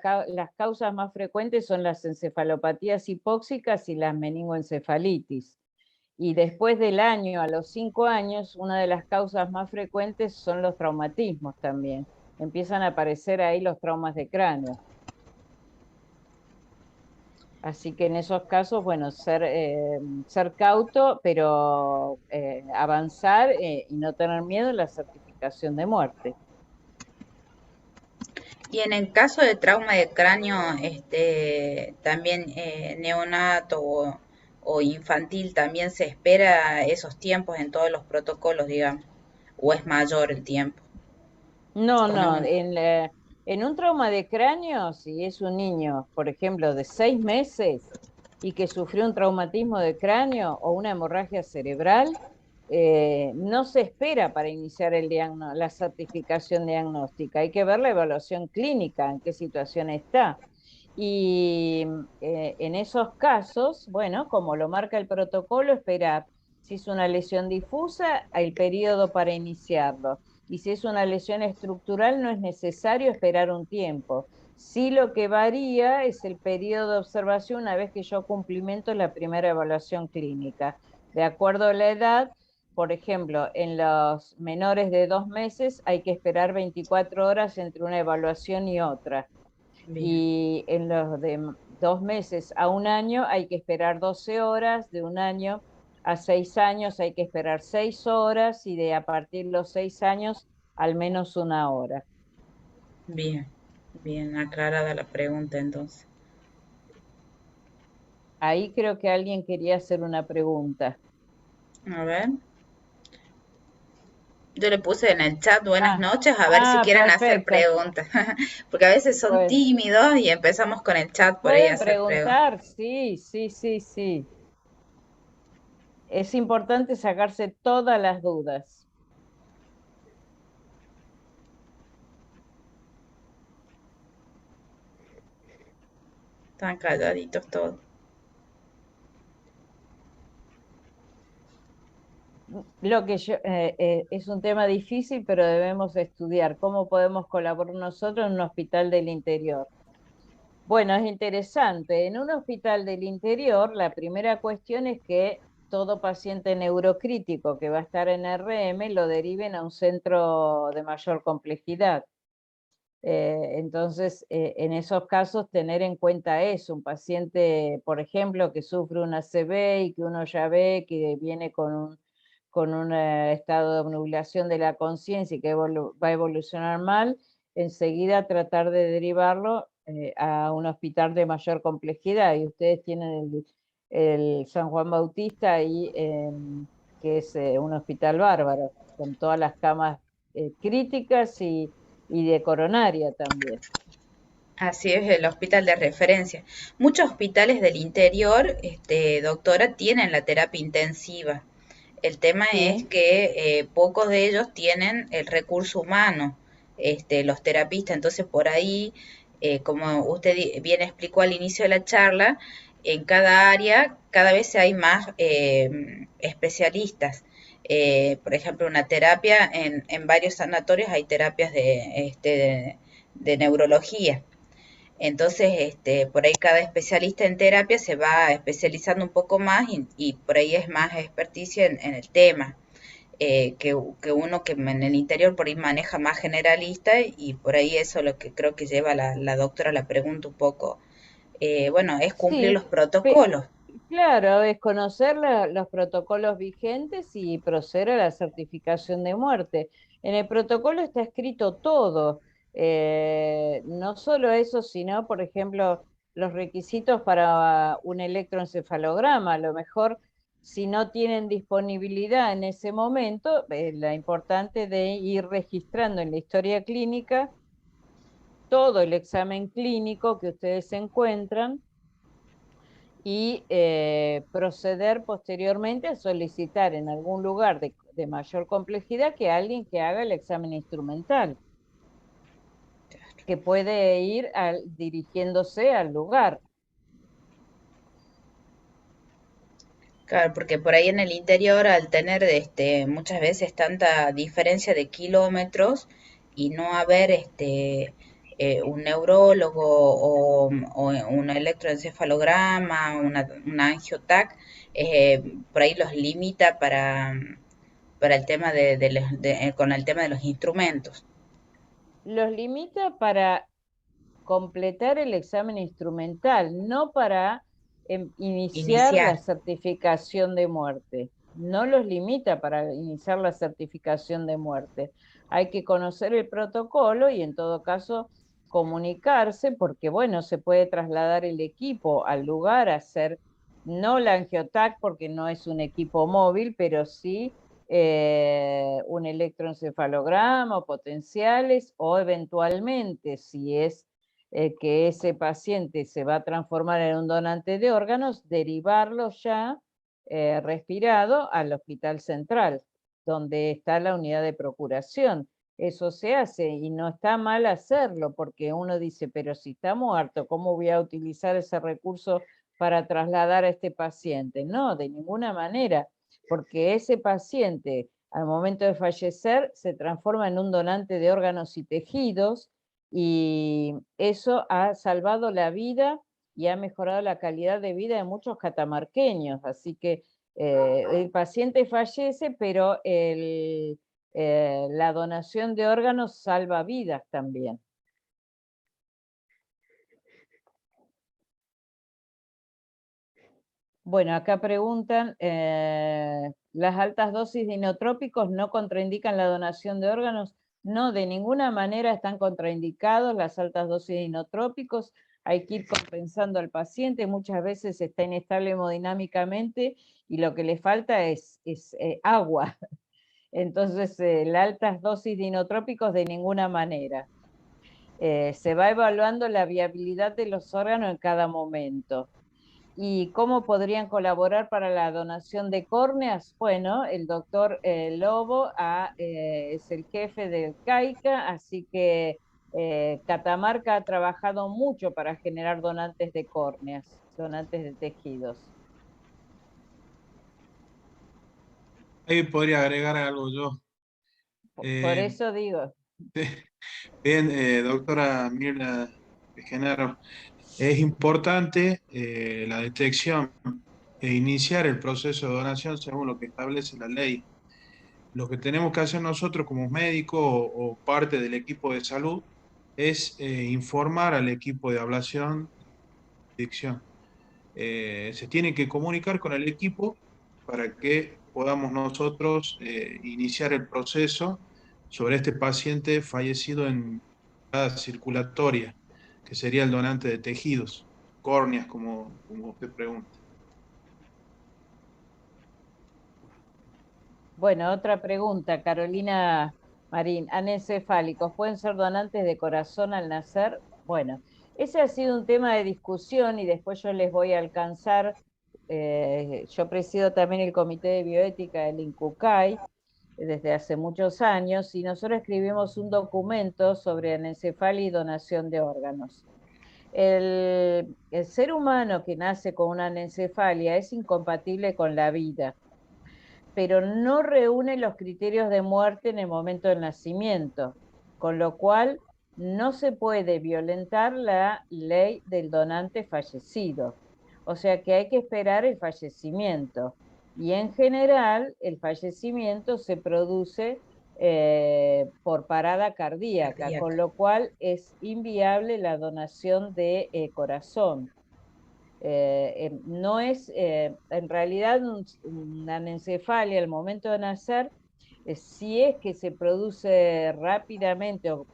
causas más frecuentes son las encefalopatías hipóxicas y las meningoencefalitis. Y después del año, a los 5 años, una de las causas más frecuentes son los traumatismos también. Empiezan a aparecer ahí los traumas de cráneo. Así que en esos casos, bueno, ser cauto, pero avanzar y no tener miedo en la certificación de muerte.
Y en el caso de trauma de cráneo, también neonato o infantil, también se espera esos tiempos en todos los protocolos, digamos, o es mayor el tiempo.
No,
O no,
no, en un trauma de cráneo, si es un niño, por ejemplo, de 6 meses y que sufrió un traumatismo de cráneo o una hemorragia cerebral, no se espera para iniciar la certificación diagnóstica. Hay que ver la evaluación clínica, en qué situación está. Y en esos casos, bueno, como lo marca el protocolo, esperar. Si es una lesión difusa, el periodo para iniciarlo. Y si es una lesión estructural, no es necesario esperar un tiempo. Sí, lo que varía es el periodo de observación una vez que yo cumplimento la primera evaluación clínica. De acuerdo a la edad, por ejemplo, en los menores de 2 meses hay que esperar 24 horas entre una evaluación y otra.
bien,
Y en los de 2 meses a un año hay que esperar 12 horas, de un año a 6 años hay que esperar 6 horas y de a partir de los 6 años al menos 1 hora.
bien, bien aclarada la pregunta entonces.
Ahí creo que alguien quería hacer una pregunta.
A ver, yo le puse en el chat buenas
Ah,
noches, a ver si quieren hacer
perfecto.
preguntas, porque a veces son
Pues
tímidos y empezamos con el chat por ahí a
pueden
hacer preguntas.
preguntar, sí, sí, sí, sí. Es importante sacarse todas las dudas.
Están calladitos todos.
Lo que es un tema difícil, pero debemos estudiar cómo podemos colaborar nosotros en un hospital del interior. Bueno, es interesante. En un hospital del interior, la primera cuestión es que todo paciente neurocrítico que va a estar en RM lo deriven a un centro de mayor complejidad. Entonces, en esos casos, tener en cuenta eso, un paciente, por ejemplo, que sufre una ACV y que uno ya ve que viene con un estado de obnubilación de la conciencia y que va a evolucionar mal, enseguida tratar de derivarlo a un hospital de mayor complejidad. Y ustedes tienen el San Juan Bautista ahí, que es un hospital bárbaro, con todas las camas críticas y de coronaria también.
Así es el hospital de referencia. Muchos hospitales del interior, doctora, tienen la terapia intensiva. El tema es
Sí,
que pocos de ellos tienen el recurso humano, los terapistas. Entonces, por ahí, como usted bien explicó al inicio de la charla, en cada área cada vez hay más especialistas. Por ejemplo, una terapia en varios sanatorios hay terapias de neurología. Entonces, por ahí cada especialista en terapia se va especializando un poco más y por ahí es más experticia en el tema, que uno que en el interior por ahí maneja más generalista y por ahí eso es lo que creo que lleva la doctora la pregunta un poco bueno, es cumplir
Sí,
los protocolos.
claro, es conocer los protocolos vigentes y proceder a la certificación de muerte. En el protocolo está escrito todo, no solo eso, sino, por ejemplo, los requisitos para un electroencefalograma. A lo mejor, si no tienen disponibilidad en ese momento, la importante de ir registrando en la historia clínica todo el examen clínico que ustedes encuentran y proceder posteriormente a solicitar en algún lugar de mayor complejidad que alguien que haga el examen instrumental, que puede ir dirigiéndose al lugar.
Claro, porque por ahí en el interior, al tener muchas veces tanta diferencia de kilómetros y no haber un neurólogo o un electroencefalograma, una angiotac, por ahí los limita para el tema con el tema de los instrumentos.
Los limita para completar el examen instrumental, no para iniciar la
Iniciar.
certificación de muerte. No los limita para iniciar la certificación de muerte. Hay que conocer el protocolo y en todo caso comunicarse porque, bueno, se puede trasladar el equipo al lugar a hacer, no la angiotac porque no es un equipo móvil, pero sí un electroencefalograma o potenciales o eventualmente, si es que ese paciente se va a transformar en un donante de órganos, derivarlo ya respirado al hospital central, donde está la unidad de procuración. Eso se hace y no está mal hacerlo, porque uno dice, pero si está muerto, ¿cómo voy a utilizar ese recurso para trasladar a este paciente? No, de ninguna manera, porque ese paciente al momento de fallecer se transforma en un donante de órganos y tejidos y eso ha salvado la vida y ha mejorado la calidad de vida de muchos catamarqueños. Así que el paciente fallece, pero la donación de órganos salva vidas también. Bueno, acá preguntan, ¿las altas dosis de inotrópicos no contraindican la donación de órganos? No, de ninguna manera están contraindicados las altas dosis de inotrópicos. Hay que ir compensando al paciente, muchas veces está inestable hemodinámicamente y lo que le falta es agua. Entonces, las altas dosis de inotrópicos de ninguna manera. Se va evaluando la viabilidad de los órganos en cada momento. ¿Y cómo podrían colaborar para la donación de córneas? Bueno, el doctor Lobo es el jefe del CAICA, así que Catamarca ha trabajado mucho para generar donantes de córneas, donantes de tejidos.
Ahí podría agregar algo yo.
Por
Eh,
eso digo,
Bien, doctora Mirna Genaro, es importante la detección e iniciar el proceso de donación según lo que establece la ley. Lo que tenemos que hacer nosotros como médicos o parte del equipo de salud es informar al equipo de ablación y dicción. Se tiene que comunicar con el equipo para que podamos nosotros iniciar el proceso sobre este paciente fallecido en circulatoria, que sería el donante de tejidos, córneas, como usted pregunta.
bueno, otra pregunta, Carolina Marín, anencefálicos, ¿pueden ser donantes de corazón al nacer? Bueno, ese ha sido un tema de discusión y después yo les voy a alcanzar, yo presido también el Comité de Bioética del INCUCAI desde hace muchos años y nosotros escribimos un documento sobre anencefalia y donación de órganos. El ser humano que nace con una anencefalia es incompatible con la vida, pero no reúne los criterios de muerte en el momento del nacimiento, con lo cual no se puede violentar la ley del donante fallecido. O sea que hay que esperar el fallecimiento. Y en general, el fallecimiento se produce por parada cardíaca, con
Cardíaca.
lo cual es inviable la donación de corazón. No es, en realidad, una anencefalia al momento de nacer, si es que se produce rápidamente, o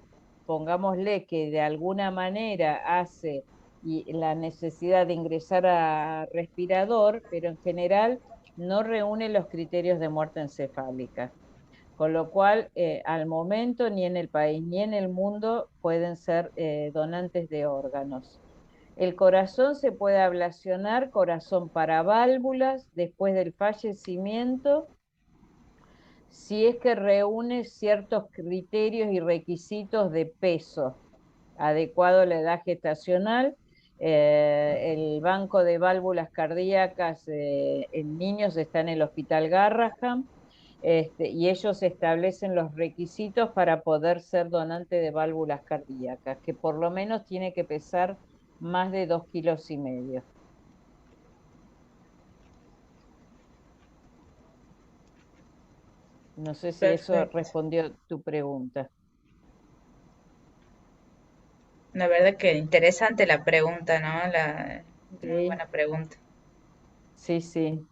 pongámosle que de alguna manera hace y la necesidad de ingresar a respirador, pero en general no reúne los criterios de muerte encefálica. Con lo cual, al momento, ni en el país ni en el mundo pueden ser donantes de órganos. El corazón se puede ablacionar, corazón para válvulas, después del fallecimiento, si es que reúne ciertos criterios y requisitos de peso adecuado a la edad gestacional. El banco de válvulas cardíacas en niños está en el Hospital Garraham, y ellos establecen los requisitos para poder ser donante de válvulas cardíacas, que por lo menos tiene que pesar más de 2,5 kilos. No sé si eso
Perfecto.
respondió tu pregunta.
La verdad que interesante la pregunta, ¿no? Muy
Sí,
buena pregunta.
sí, sí.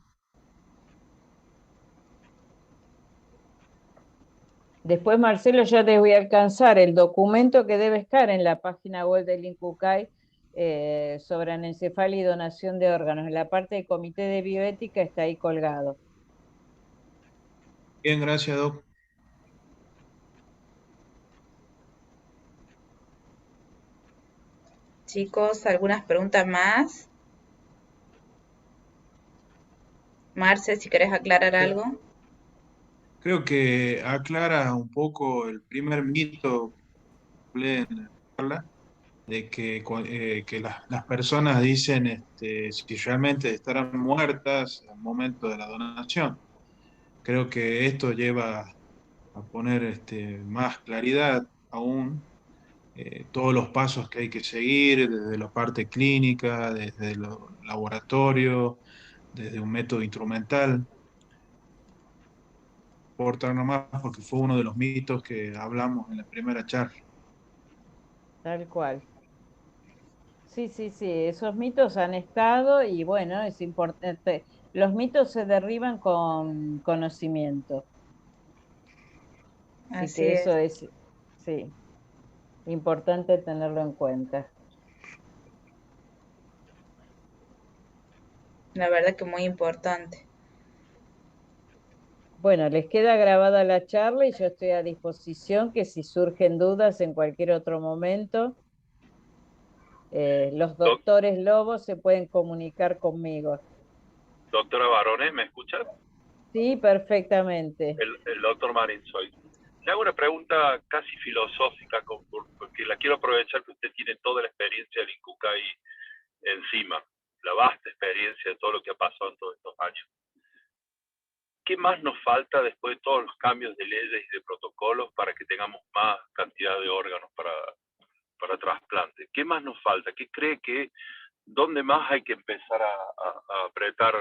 Después, Marcelo, ya te voy a alcanzar el documento que debe estar en la página web del INCUCAI sobre anencefalia y donación de órganos. En la parte del comité de bioética está ahí colgado.
Bien, gracias, Doc.
Chicos, ¿algunas preguntas más? Marce, si querés aclarar algo.
Creo que aclara un poco el primer mito que hablé en la charla, de que las personas dicen si realmente estarán muertas al momento de la donación. Creo que esto lleva a poner más claridad aún, todos los pasos que hay que seguir, desde la parte clínica, desde el laboratorio, desde un método instrumental. Cortar nomás porque fue uno de los mitos que hablamos en la primera charla.
Tal cual. Sí, sí, sí, esos mitos han estado y bueno, es importante. Los mitos se derriban con conocimiento. Así
Así
que eso
es,
es, sí, importante tenerlo en cuenta.
la verdad que muy importante.
Bueno, les queda grabada la charla y yo estoy a disposición que si surgen dudas en cualquier otro momento, los
Doc-
doctores Lobos se pueden comunicar conmigo.
Doctora Barone, ¿me escucha?
Sí, perfectamente.
El doctor Marín soy. Le hago una pregunta casi filosófica, porque la quiero aprovechar que usted tiene toda la experiencia del INCUCAI encima, la vasta experiencia de todo lo que ha pasado en todos estos años. ¿Qué más nos falta después de todos los cambios de leyes y de protocolos para que tengamos más cantidad de órganos para trasplante? ¿Qué más nos falta? ¿Qué cree que, dónde más hay que empezar a apretar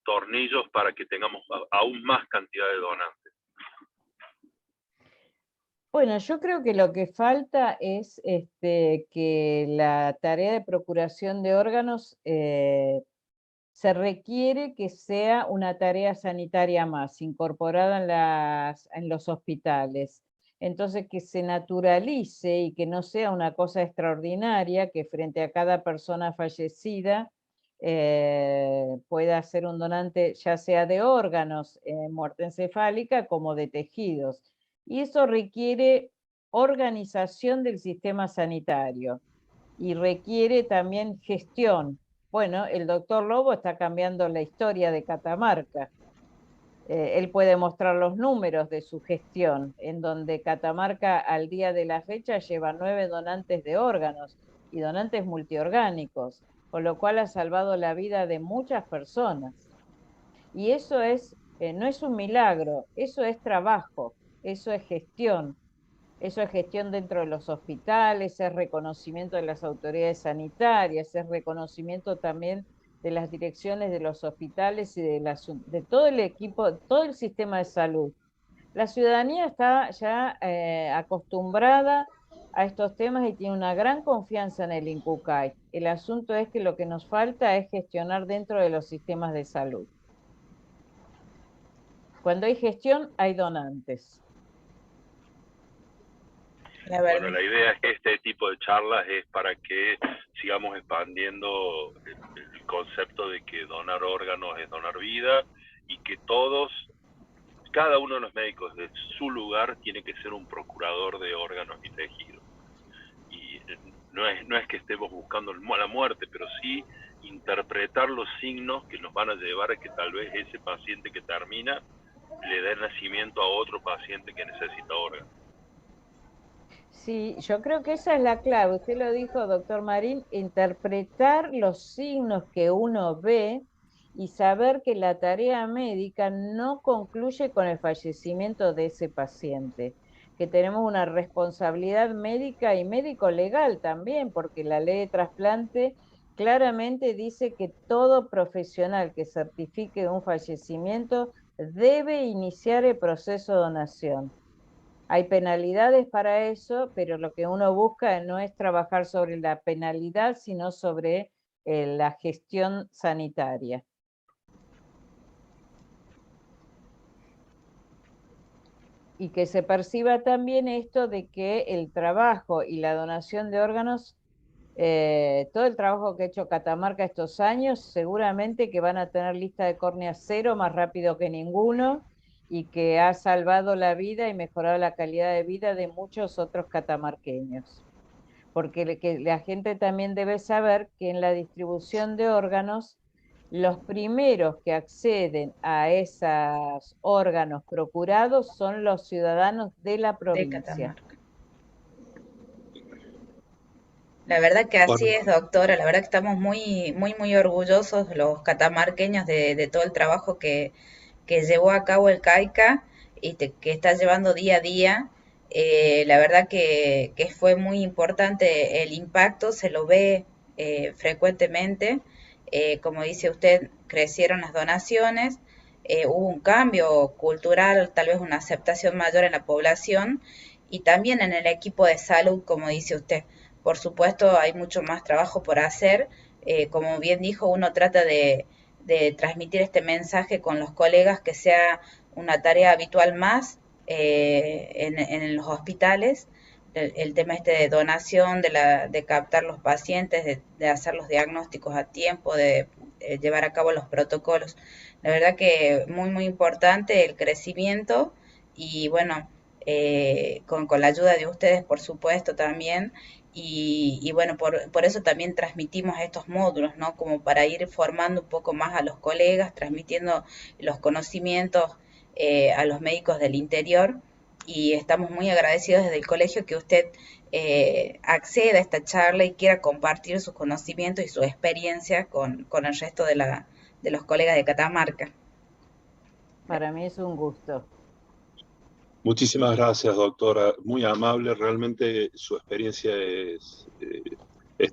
tornillos para que tengamos aún más cantidad de donantes?
Bueno, yo creo que lo que falta es que la tarea de procuración de órganos se requiere que sea una tarea sanitaria más, incorporada en los hospitales. Entonces, que se naturalice y que no sea una cosa extraordinaria, que frente a cada persona fallecida pueda ser un donante ya sea de órganos, muerte encefálica, como de tejidos. Y eso requiere organización del sistema sanitario y requiere también gestión. Bueno, el doctor Lobo está cambiando la historia de Catamarca. Él puede mostrar los números de su gestión, en donde Catamarca al día de la fecha lleva 9 donantes de órganos y donantes multiorgánicos, con lo cual ha salvado la vida de muchas personas. Y eso no es un milagro, eso es trabajo, eso es gestión. Eso es gestión dentro de los hospitales, es reconocimiento de las autoridades sanitarias, es reconocimiento también de las direcciones de los hospitales y de todo el equipo, todo el sistema de salud. La ciudadanía está ya acostumbrada a estos temas y tiene una gran confianza en el INCUCAI. El asunto es que lo que nos falta es gestionar dentro de los sistemas de salud. Cuando hay gestión, hay donantes.
Bueno, la idea es que este tipo de charlas es para que sigamos expandiendo el concepto de que donar órganos es donar vida y que todos, cada uno de los médicos de su lugar tiene que ser un procurador de órganos y tejidos. Y no es que estemos buscando la muerte, pero sí interpretar los signos que nos van a llevar a que tal vez ese paciente que termina le dé nacimiento a otro paciente que necesita órganos.
Sí, yo creo que esa es la clave. Usted lo dijo, doctor Marín, interpretar los signos que uno ve y saber que la tarea médica no concluye con el fallecimiento de ese paciente, que tenemos una responsabilidad médica y médico-legal también, porque la ley de trasplante claramente dice que todo profesional que certifique un fallecimiento debe iniciar el proceso de donación. Hay penalidades para eso, pero lo que uno busca no es trabajar sobre la penalidad, sino sobre la gestión sanitaria. Y que se perciba también esto de que el trabajo y la donación de órganos, todo el trabajo que ha hecho Catamarca estos años, seguramente que van a tener lista de córnea cero más rápido que ninguno, y que ha salvado la vida y mejorado la calidad de vida de muchos otros catamarqueños. Porque la gente también debe saber que en la distribución de órganos, los primeros que acceden a esos órganos procurados son los ciudadanos de la provincia.
La verdad que así es, doctora. La verdad que estamos muy orgullosos los catamarqueños de todo el trabajo que llevó a cabo el CAICA y que está llevando día a día. La verdad que fue muy importante el impacto, se lo ve frecuentemente. Como dice usted, crecieron las donaciones, hubo un cambio cultural, tal vez una aceptación mayor en la población y también en el equipo de salud, como dice usted. Por supuesto, hay mucho más trabajo por hacer. Como bien dijo, uno trata de transmitir este mensaje con los colegas, que sea una tarea habitual más en los hospitales. El tema este de donación, de captar los pacientes, de hacer los diagnósticos a tiempo, de llevar a cabo los protocolos. La verdad que muy importante el crecimiento y bueno, con la ayuda de ustedes, por supuesto, también. Y bueno, por eso también transmitimos estos módulos, ¿no? Como para ir formando un poco más a los colegas, transmitiendo los conocimientos a los médicos del interior. Y estamos muy agradecidos desde el colegio que usted acceda a esta charla y quiera compartir sus conocimientos y su experiencia con el resto de los colegas de Catamarca.
Para mí es un gusto.
Muchísimas gracias, doctora. Muy amable. Realmente su experiencia es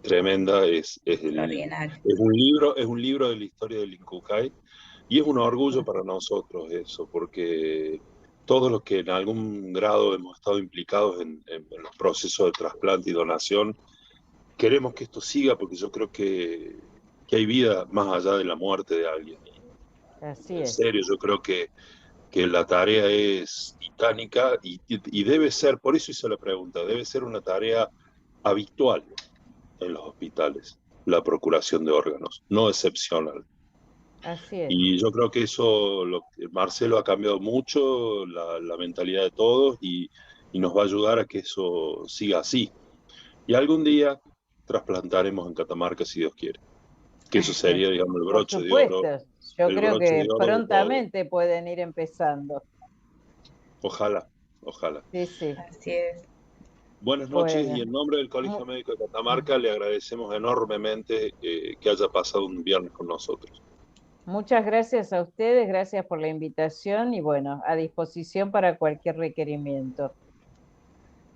tremenda. Es un libro de la historia del INCUCAI y es un orgullo para nosotros eso, porque todos los que en algún grado hemos estado implicados en los procesos de trasplante y donación, queremos que esto siga porque yo creo que hay vida más allá de la muerte de alguien.
Así
es. En serio, yo creo que la tarea es titánica y debe ser, por eso hice la pregunta, debe ser una tarea habitual en los hospitales, la procuración de órganos, no excepcional.
Así es.
Y yo creo que eso, Marcelo ha cambiado mucho la mentalidad de todos y nos va a ayudar a que eso siga así. Y algún día trasplantaremos en Catamarca, si Dios quiere. Que eso sería, digamos, el broche de oro.
Yo creo que prontamente pueden ir empezando.
Ojalá.
Sí.
Así es.
Buenas noches, y en nombre del Colegio Médico de Catamarca le agradecemos enormemente que haya pasado un viernes con nosotros.
Muchas gracias a ustedes, gracias por la invitación y bueno, a disposición para cualquier requerimiento.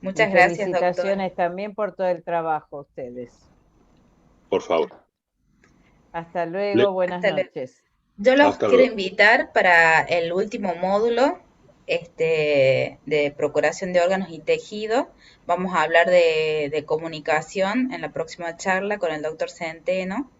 Muchas gracias,
felicitaciones,
doctora.
también por todo el trabajo a ustedes.
Por favor.
Hasta luego, buenas noches.
Yo los quiero invitar para el último módulo, de procuración de órganos y tejido. Vamos a hablar de comunicación en la próxima charla con el doctor Centeno.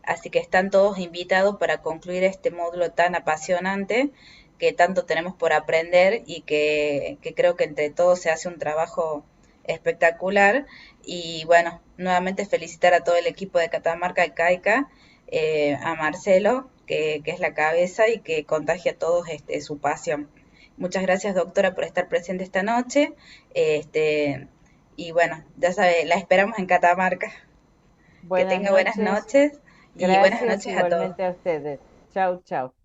Así que están todos invitados para concluir este módulo tan apasionante que tanto tenemos por aprender y que creo que entre todos se hace un trabajo espectacular. Y bueno, nuevamente felicitar a todo el equipo de Catamarca y CAICA, a Marcelo, que es la cabeza y que contagia a todos su pasión. Muchas gracias, doctora, por estar presente esta noche. Y bueno, ya sabe, la esperamos en Catamarca. Que tenga buenas noches y buenas
Gracias
noches a todos.
igualmente a ustedes. Chau, chau.